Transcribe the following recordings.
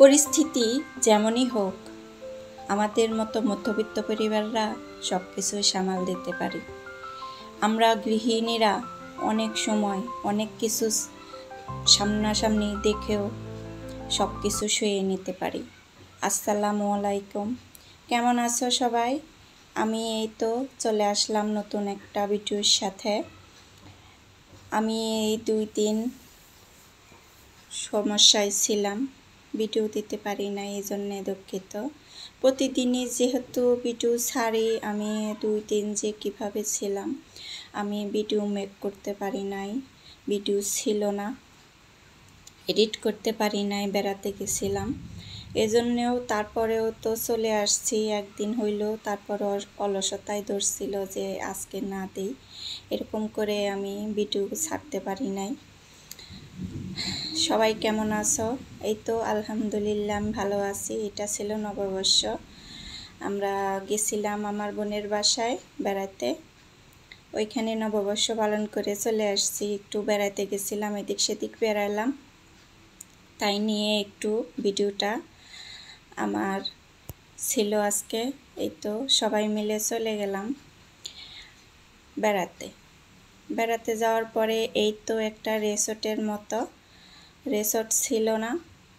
পরিস্থিতি যেমনই হোক, আমাদের মতো মধ্যবিত্ত পরিবাররা সব কিছুই সামাল দিতে পারি। আমরা গৃহিণীরা অনেক সময় অনেক কিছু সামনাসামনি দেখেও সব কিছু সয়ে নিতে পারি। আসসালামু আলাইকুম, কেমন আছো সবাই? আমি এই তো চলে আসলাম নতুন একটা ভিডিওর সাথে। আমি এই 2-3 সমস্যায় ছিলাম, ভিডিও দিতে পারি না, এই জন্যে দুঃখিত। প্রতিদিনই যেহেতু ভিডিও ছাড়ি, আমি 2-3 যে কীভাবে ছিলাম, আমি ভিডিও মেক করতে পারি নাই, ভিডিও ছিল না, এডিট করতে পারি নাই, বেড়াতে গেছিলাম এজন্যেও। তারপরেও তো চলে আসছি, একদিন হইল, তারপর অলসতায় ধরছিল যে আজকে না দিই, এরকম করে আমি ভিডিও ছাড়তে পারি নাই। সবাই কেমন আছো? এই তো আলহামদুলিল্লাহ আমি ভালো আছি। এটা ছিল নববর্ষ, আমরা গেছিলাম আমার বোনের বাসায় বেড়াতে, ওইখানে নববর্ষ পালন করে চলে আসছি। একটু বেড়াতে গেছিলাম, এদিক সেদিক বেড়ালাম, তাই নিয়ে একটু ভিডিওটা আমার ছিল আজকে। এই তো সবাই মিলে চলে গেলাম বেড়াতে যাওয়ার পরে এই তো একটা রিসোর্টের মতো, রিসোর্ট ছিল না,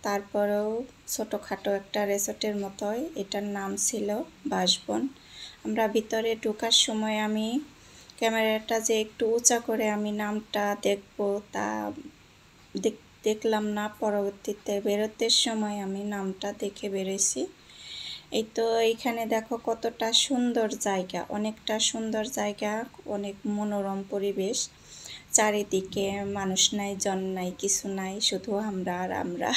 তারপরেও ছোটোখাটো একটা রিসোর্টের মতোই, এটার নাম ছিল বাসবন। আমরা ভিতরে ঢোকার সময় আমি ক্যামেরাটা যে একটু উঁচা করে আমি নামটা দেখব তা দেখলাম না, পরবর্তীতে বেরোতে সময় আমি নামটা দেখে বেরোইছি। এই তো এইখানে দেখো কতটা সুন্দর জায়গা, অনেকটা সুন্দর জায়গা, অনেক মনোরম পরিবেশ, চারিদিকে মানুষ নাই, জন নাই, কিছু নাই, শুধু আমরা আর আমরা,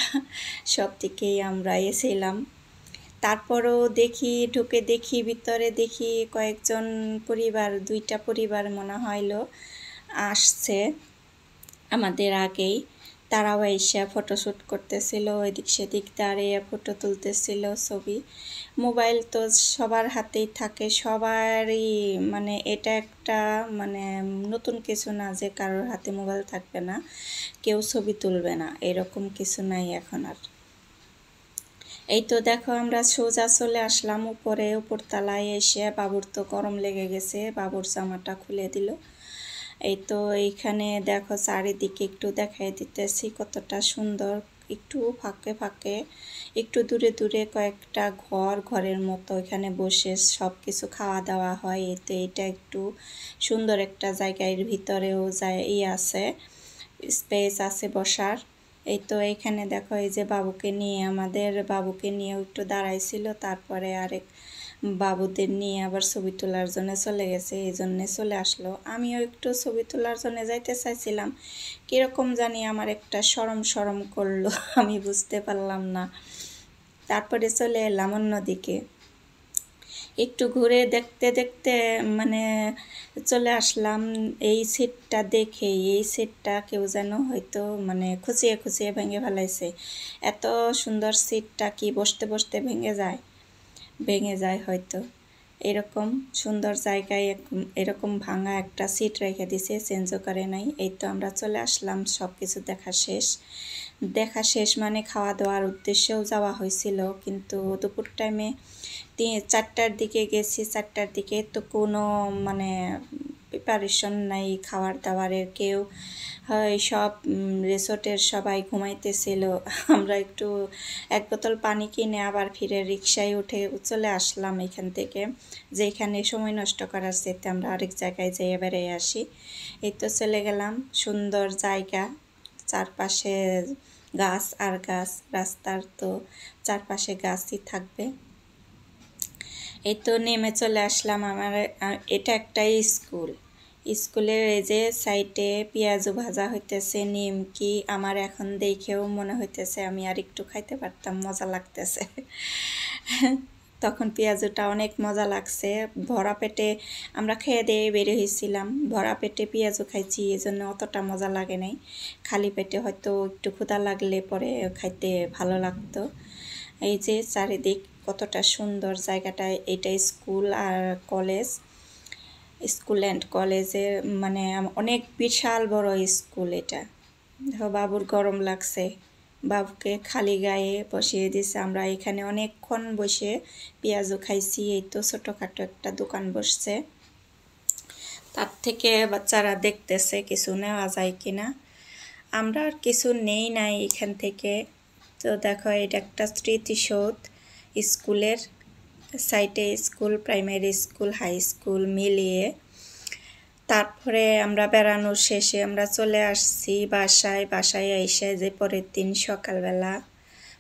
সব দিকেই আমরা এসেছিলাম। তারপরও ঢুকে দেখি ভিতরে দেখি কয়েকজন পরিবার, 2টা পরিবার মনে হইলো আসছে আমাদের আগেই, তারাও এসে ফটোশ্যুট করতেছিল, এদিক সেদিক দাঁড়িয়ে ফটো তুলতেছিল, ছবি। মোবাইল তো সবার হাতেই থাকে, সবারই, মানে এটা একটা মানে নতুন কিছু না যে কারোর হাতে মোবাইল থাকবে না, কেউ ছবি তুলবে না, এরকম কিছু নাই এখন আর। এই তো দেখো আমরা সোজা চলে আসলাম উপরতলায় এসে, বাবুর তো গরম লেগে গেছে, বাবুর জামাটা খুলে দিল। এই তো এইখানে দেখো চারিদিকে একটু দেখাই দিতেছি কতটা সুন্দর, একটু ফাঁকে ফাঁকে, একটু দূরে দূরে কয়েকটা ঘরের মতো, এখানে বসে সব কিছু খাওয়া দাওয়া হয়। এতে এটা একটু সুন্দর একটা জায়গার ভিতরেও আছে, স্পেস আছে বসার। এই তো এইখানে দেখো এই যে আমাদের বাবুকে নিয়েও একটু দাঁড়াইছিল, তারপরে আরেক বাবুদের নিয়ে আবার ছবি তোলার জন্য চলে গেছে, এই জন্যে চলে আসলো। আমিও একটু ছবি তোলার জন্য যাইতে চাইছিলাম, কীরকম জানি আমার একটা শরম করলো, আমি বুঝতে পারলাম না। তারপরে চলে এলাম অন্যদিকে, একটু ঘুরে দেখতে দেখতে মানে চলে আসলাম এই সিটটা দেখে। এই সিটটা কেউ যেন হয়তো মানে খুঁচিয়ে খুঁচিয়ে ভেঙে ফেলাইছে, এত সুন্দর সিটটা কি বসতে বসতে ভেঙে যায় হয়তো, এরকম সুন্দর জায়গায় এরকম ভাঙা একটা সিট রেখে দিছে, চেঞ্জও করে নাই। এই তো আমরা চলে আসলাম, সব কিছু দেখা শেষ মানে খাওয়া দাওয়ার উদ্দেশ্যেও যাওয়া হয়েছিল, কিন্তু দুপুর টাইমে 4টার দিকে গেছি, 4টার দিকে তো কোনো মানে প্রিপারেশন নাই খাবার দাবারের, কেউ সব রিসোর্টের সবাই ঘুমাইতেছিল। আমরা একটু 1 বোতল পানি কিনে আবার ফিরে রিক্সায় উঠে চলে আসলাম এখান থেকে, যে এখানে সময় নষ্ট করার চেয়ে আমরা আরেক জায়গায় যেয়ে বেড়ে আসি। এই তো চলে গেলাম, সুন্দর জায়গা, চারপাশে গাছ আর গাছ, রাস্তার তো চারপাশে গাছই থাকবে। এই তো নেমে চলে আসলাম, এটা একটা স্কুলের এই যে সাইডে পেঁয়াজু ভাজা হইতেছে, নিমকি, আমার এখন দেখেও মনে হইতেছে আমি আর একটু খাইতে পারতাম, মজা লাগতেছে। তখন পেঁয়াজুটা অনেক মজা লাগছে, ভরা পেটে আমরা খেয়ে দিয়ে বের হয়েছিলাম, ভরা পেটে পেঁয়াজু খাইছি, এই জন্য অতটা মজা লাগে নাই, খালি পেটে হয়তো একটু ক্ষুধা লাগলে পরে খাইতে ভালো লাগতো। এই যে চারিদিক কতটা সুন্দর জায়গাটা, এটা স্কুল আর কলেজ, স্কুল অ্যান্ড কলেজের মানে অনেক বিশাল বড় স্কুল এটা। দেখো বাবুর গরম লাগছে, বাবুকে খালি গায়ে বসিয়ে দিছে। আমরা এখানে অনেকক্ষণ বসে পেঁয়াজও খাইছি। এই তো ছোটোখাটো একটা দোকান বসছে, তার থেকে বাচ্চারা দেখতেছে কিছু নেওয়া যায় কিনা। আমরা আর কিছু নেই নাই এখান থেকে। তো দেখো এটা একটা স্মৃতিসৌধ, স্কুলের সাইটে school, primary school, high school মিলিয়ে। তারপরে আমরা বেড়ানোর শেষে আমরা চলে আসছি বাসায় এসে যে পরের দিন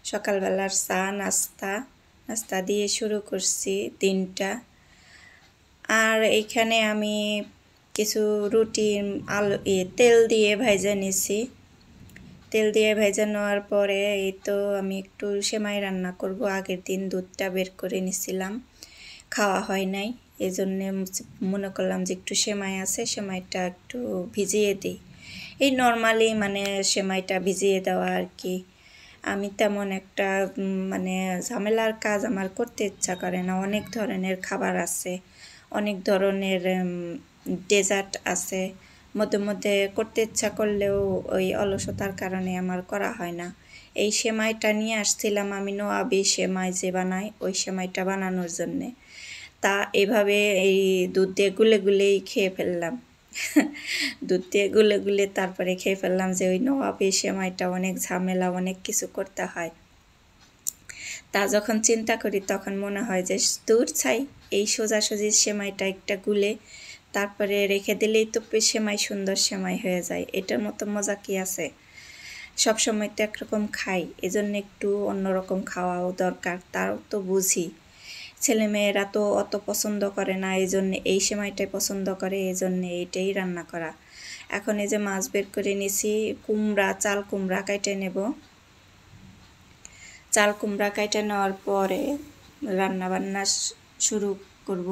সকালবেলার চা নাস্তা দিয়ে শুরু করছি দিনটা। আর এইখানে আমি কিছু রুটি তেল দিয়ে ভেজে নিছি। তেল দিয়ে ভেজে নেওয়ার পরে এই তো আমি একটু সেমাই রান্না করব। আগের দিন দুধটা বের করে নিছিলাম, খাওয়া হয় নাই, এই জন্যে মনে করলাম যে একটু সেমাই আছে, সেমাইটা একটু ভিজিয়ে দিই। এই নর্মালি মানে সেমাইটা ভিজিয়ে দেওয়া আর কি। আমি তেমন একটা মানে ঝামেলার কাজ আমার করতে ইচ্ছা করে না। অনেক ধরনের খাবার আছে, অনেক ধরনের ডেজার্ট আছে, মধ্যে মধ্যে করতে ইচ্ছা করলেও ওই অলসতার কারণে আমার করা হয় না। এই সেমাইটা নিয়ে আসছিলাম আমি নোয়াবি সেমাই যে বানাই, ওই সেমাইটা বানানোর জন্যে। তা এভাবে এই দুধ দিয়ে গুলেই খেয়ে ফেললাম। দুধ দিয়ে গুলে তারপরে খেয়ে ফেললাম যে ওই নোয়াবি সেমাইটা অনেক ঝামেলা, অনেক কিছু করতে হয়। তা যখন চিন্তা করি তখন মনে হয় যে দূর ছাই, এই সোজাসুজি সেমাইটা একটা গুলে তারপরে রেখে দিলেই তো সেমাই সুন্দর সেমাই হয়ে যায়। এটার মতো মজা কি আছে? সবসময় তো একরকম খাই, এজন্য একটু অন্যরকম খাওয়াও দরকার। তাও তো বুঝি ছেলেমেয়েরা তো অত পছন্দ করে না, এই জন্যে এই সেমাইটাই পছন্দ করে, এই জন্যে এইটাই রান্না করা। এখন এই যে মাছ বের করে নিছি, চাল কুমড়া কেটে নেব। চাল কুমড়া কেটে নেওয়ার পরে রান্নাবান্না শুরু করব।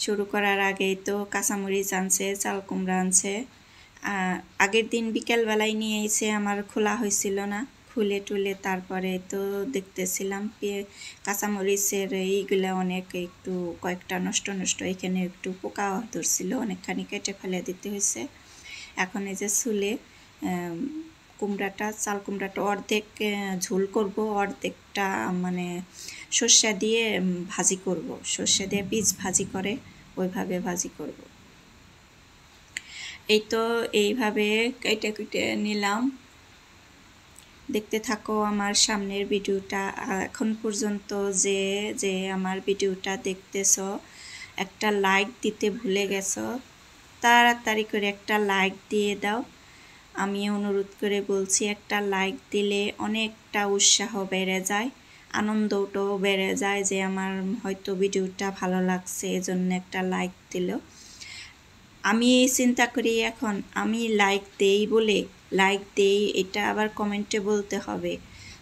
শুরু করার আগেই তো কাঁচামরিচ আনছে, চাল কুমড়া আনছে। আগের দিন বিকেলবেলায় নিয়ে এসে আমার খোলা হয়েছিল না, খুলে টুলে তারপরে তো দেখতেছিলাম কাঁচামরিচের এইগুলো অনেক একটু কয়েকটা নষ্ট এখানে একটু পোকা ধরছিল, অনেকখানি কেটে ফেলে দিতে হয়েছে। এখন এই যে চুলে চাল কুমড়াটা অর্ধেক ঝোল করব, অর্ধেকটা মানে সর্ষে দিয়ে ভাজি করব। সর্ষে দিয়ে বীজ ভাজি করে ওইভাবে ভাজি করব। এই তো এইভাবে কেটে নিলাম। দেখতে থাকো আমার সামনের ভিডিওটা। এখন পর্যন্ত যে আমার ভিডিওটা দেখতেছ, একটা লাইক দিতে ভুলে গেছো, তাড়াতাড়ি করে একটা লাইক দিয়ে দাও। আমি অনুরোধ করে বলছি, একটা লাইক দিলে অনেকটা উৎসাহ বেড়ে যায়, আনন্দটাও বেড়ে যায় যে আমার হয়তো ভিডিওটা ভালো লাগছে, এজন্য একটা লাইক দিল। আমি চিন্তা করি এখন আমি লাইক দেই এটা আবার কমেন্টে বলতে হবে।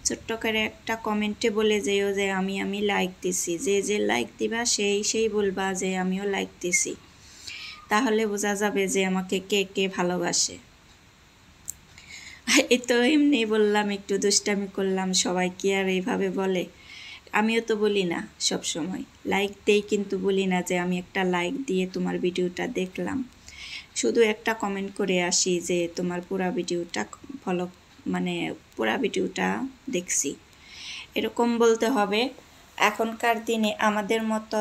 ছোট্ট করে একটা কমেন্টে বলে যেও যে আমি লাইক দিছি। যে লাইক দিবা সেই বলবা যে আমিও লাইক দিছি, তাহলে বোঝা যাবে যে আমাকে কে ভালোবাসে। এই তো এমনি বললাম, একটু দুষ্টামি করলাম, সবাই কি আর এইভাবে বলে? আমিও তো বলি না সব সময় লাইক দেই, কিন্তু বলি না যে আমি একটা লাইক দিয়ে তোমার ভিডিওটা দেখলাম। শুধু একটা কমেন্ট করে আসি যে তোমার পুরা ভিডিওটা পুরা ভিডিওটা দেখছি, এরকম বলতে হবে। এখনকার দিনে আমাদের মতো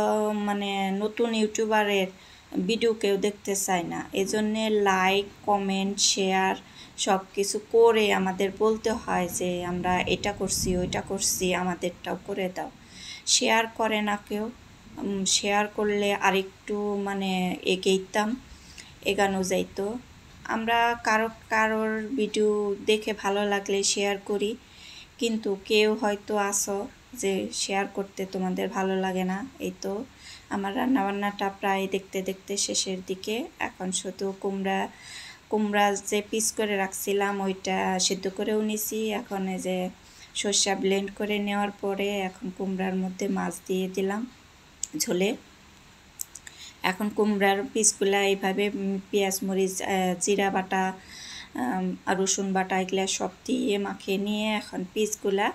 নতুন ইউটিউবারের ভিডিও কেউ দেখতে চায় না, এজন্যে লাইক কমেন্ট শেয়ার সব কিছু করে আমাদের বলতে হয় যে আমরা এটা করছি ওইটা করছি, আমাদেরটাও করে দাও। শেয়ার করে না কেউ। শেয়ার করলে আরেকটু এগানো যাইতো। আমরা কারোর ভিডিও দেখে ভালো লাগলে শেয়ার করি, কিন্তু কেউ হয়তো আসো যে শেয়ার করতে তোমাদের ভালো লাগে না। এই তো আমার রান্নাবান্নাটা প্রায় দেখতে শেষের দিকে। এখন শুধু কুমড়া যে পিস করে রাখছিলাম ওইটা সিদ্ধ করেও নিছি। এখন এই যে সর্ষে ব্লেন্ড করে নেওয়ার পরে এখন কুমড়ার মধ্যে মাছ দিয়ে দিলাম ঝোলে। এখন কুমড়ার পিসগুলা এইভাবে পেঁয়াজ মরিচ জিরা বাটা রসুন বাটা এগুলা সব দিয়ে মাখিয়ে নিয়ে এখন পিসগুলা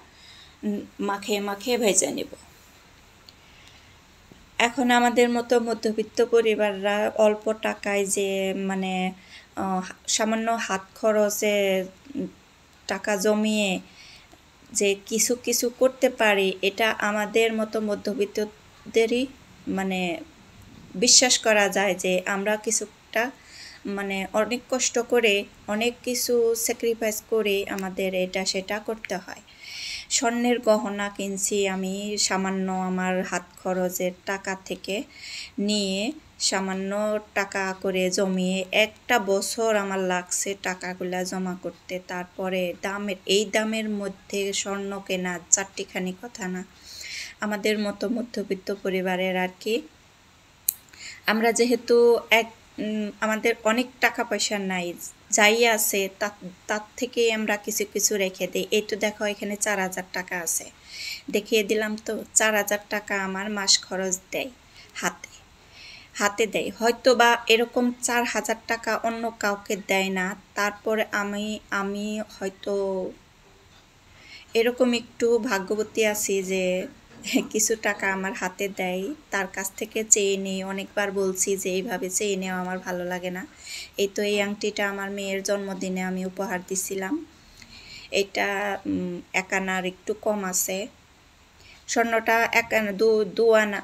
মাখিয়ে ভেজে নেব। এখন আমাদের মতো মধ্যবিত্ত পরিবাররা অল্প টাকায় যে সামান্য হাত খরচে টাকা জমিয়ে যে কিছু কিছু করতে পারি, এটা আমাদের মতো মধ্যবিত্তদেরই মানে বিশ্বাস করা যায় যে আমরা কিছুটা মানে অনেক কষ্ট করে অনেক কিছু স্যাক্রিফাইস করে আমাদের এটা সেটা করতে হয়। স্বর্ণের গহনা কিনছি আমি সামান্য আমার হাত খরচের টাকা থেকে নিয়ে, সামান্য টাকা করে জমিয়ে একটা বছর আমার লাগছে টাকাগুলা জমা করতে। তারপরে এই দামের মধ্যে স্বর্ণ কেনা চারটিখানি কথা না। আমাদের মতো মধ্যবিত্ত পরিবারের আর কি, আমরা যেহেতু আমাদের অনেক টাকা পয়সা নাই, যাই আছে তার থেকে আমরা কিছু কিছু রেখে দিই। এই তো দেখো এখানে 4,000 টাকা আছে, দেখিয়ে দিলাম তো। 4,000 টাকা আমার মাস খরচ দেয়, হাতে হাতে দেয়। হয়তো বা এরকম 4,000 টাকা অন্য কাউকে দেয় না। তারপরে আমি হয়তো এরকম একটু ভাগ্যবতী আছি যে কিছু টাকা আমার হাতে দেয়, তার কাছ থেকে চেয়ে নিই। অনেকবার বলছি যে এইভাবে চেয়ে নেওয়া আমার ভালো লাগে না। এই তো এই আংটিটা আমার মেয়ের জন্মদিনে আমি উপহার দিছিলাম। এটা 1 আনার একটু কম আছে। স্বর্ণটা 1 আনা 2 আনা,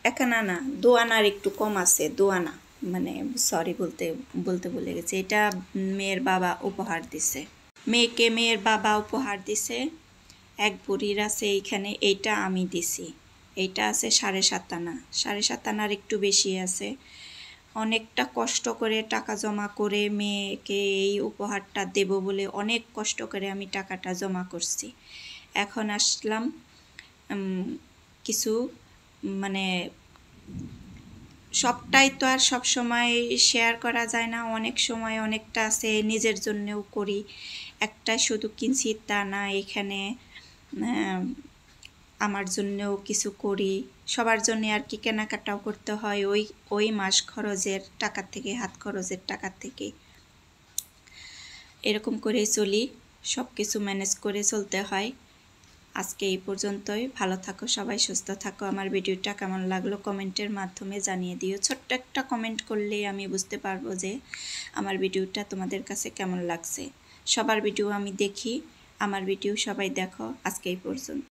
1 আনা না 2 আনার একটু কম আছে, 2 আনা মানে সরি বলতে ভুলে গেছি। এটা মেয়ের বাবা উপহার দিছে, মেয়েকে মেয়ের বাবা উপহার দিছে। 1 ভরির আছে এইখানে, এইটা আমি দিছি। এইটা আছে 7.5 আনা, 7.5 আনার একটু বেশি আছে। অনেকটা কষ্ট করে টাকা জমা করে মেয়েকে এই উপহারটা দেব বলে অনেক কষ্ট করে আমি টাকাটা জমা করছি। এখন আসলাম কিছু মানে সবটাই তো আর সব সময় শেয়ার করা যায় না। অনেক সময় অনেকটা আছে নিজের জন্যও করি, একটা শুধু কিনছি তা না, এখানে আমার জন্যও কিছু করি, সবার জন্য আর কি কেনাকাটাও করতে হয় ওই মাস খরচের টাকা থেকে, হাত খরচের টাকা থেকে। এরকম করে চলি, সব কিছু ম্যানেজ করে চলতে হয়। আজকে এই পর্যন্তই। ভালো থাকো সবাই, সুস্থ থাকো। আমার ভিডিওটা কেমন লাগলো কমেন্টের মাধ্যমে জানিয়ে দিও। ছোট্ট একটা কমেন্ট করলেই আমি বুঝতে পারবো যে আমার ভিডিওটা তোমাদের কাছে কেমন লাগছে। সবার ভিডিও আমি দেখি, আমার ভিডিও সবাই দেখো। আজকে এই পর্যন্ত।